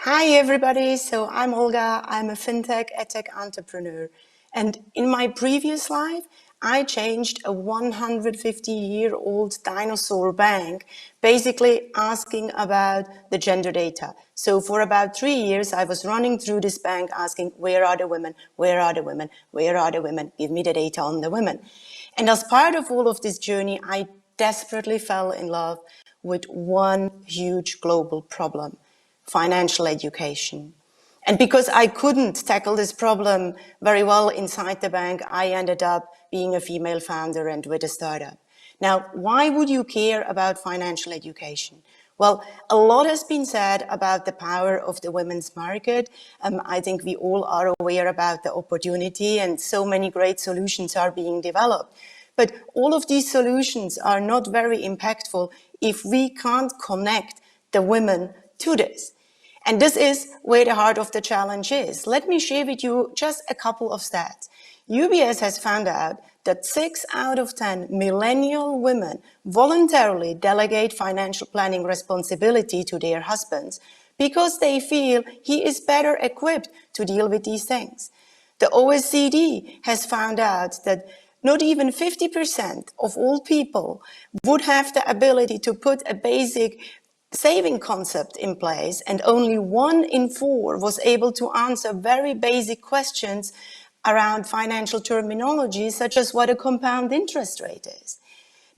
Hi everybody, so I'm Olga, I'm a fintech, edtech entrepreneur. And in my previous life, I changed a 150-year-old dinosaur bank, basically asking about the gender data. So for about 3 years, I was running through this bank asking, where are the women? Where are the women? Where are the women? Give me the data on the women. And as part of all of this journey, I desperately fell in love with one huge global problem: financial education. And because I couldn't tackle this problem very well inside the bank, I ended up being a female founder and with a startup. Now, why would you care about financial education? Well, a lot has been said about the power of the women's market. I think we all are aware about the opportunity, and so many great solutions are being developed. But all of these solutions are not very impactful if we can't connect the women to this. And this is where the heart of the challenge is. Let me share with you just a couple of stats. UBS has found out that 6 out of 10 millennial women voluntarily delegate financial planning responsibility to their husbands because they feel he is better equipped to deal with these things. The OECD has found out that not even 50% of all people would have the ability to put a basic saving concept in place, and only 1 in 4 was able to answer very basic questions around financial terminology, such as what a compound interest rate is.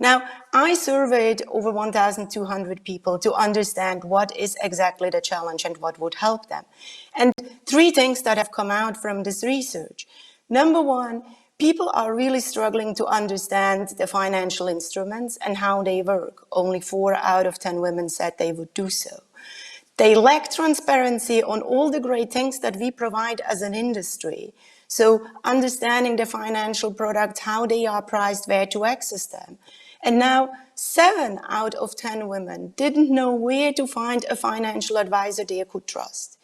Now, I surveyed over 1,200 people to understand what is exactly the challenge and what would help them. And 3 things that have come out from this research. Number 1, people are really struggling to understand the financial instruments and how they work. Only 4 out of 10 women said they would do so. They lack transparency on all the great things that we provide as an industry. So understanding the financial products, how they are priced, where to access them. And now 7 out of 10 women didn't know where to find a financial advisor they could trust.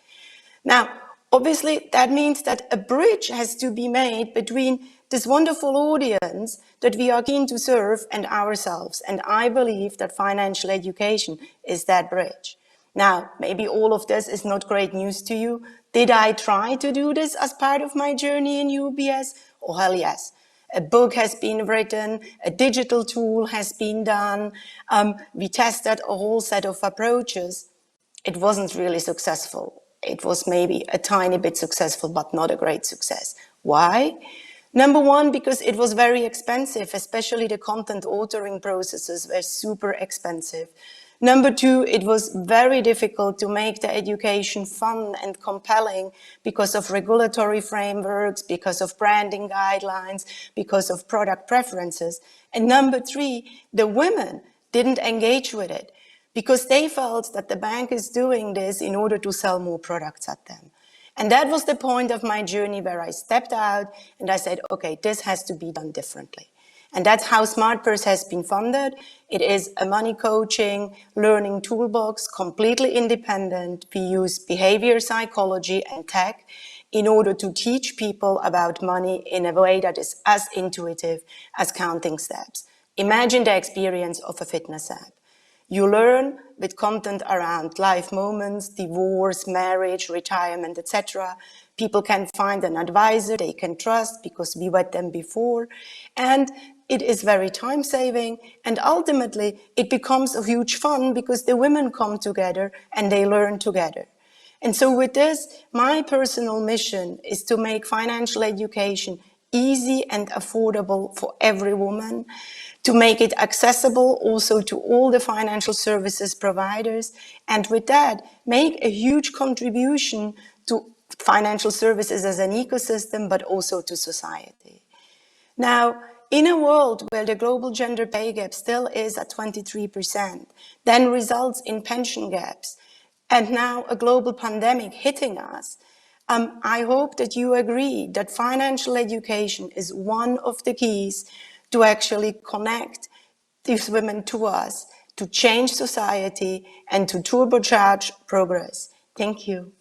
Now, obviously, that means that a bridge has to be made between this wonderful audience that we are keen to serve and ourselves. And I believe that financial education is that bridge. Now, maybe all of this is not great news to you. Did I try to do this as part of my journey in UBS? Oh, hell yes. A book has been written, a digital tool has been done. We tested a whole set of approaches. It wasn't really successful. It was maybe a tiny bit successful, but not a great success. Why? Number 1, because it was very expensive, especially the content authoring processes were super expensive. Number 2, it was very difficult to make the education fun and compelling because of regulatory frameworks, because of branding guidelines, because of product preferences. And number 3, the women didn't engage with it because they felt that the bank is doing this in order to sell more products at them. And that was the point of my journey where I stepped out and I said, okay, this has to be done differently. And that's how SmartPurse has been funded. It is a money coaching, learning toolbox, completely independent. We use behavior psychology and tech in order to teach people about money in a way that is as intuitive as counting steps. Imagine the experience of a fitness app. You learn with content around life moments, divorce, marriage, retirement, etc. People can find an advisor they can trust because we met them before. And it is very time-saving. And ultimately, it becomes a huge fun because the women come together and they learn together. And so with this, my personal mission is to make financial education easy and affordable for every woman, to make it accessible also to all the financial services providers, and with that, make a huge contribution to financial services as an ecosystem, but also to society. Now, in a world where the global gender pay gap still is at 23%, then results in pension gaps, and now a global pandemic hitting us, I hope that you agree that financial education is one of the keys to actually connect these women to us, to change society, and to turbocharge progress. Thank you.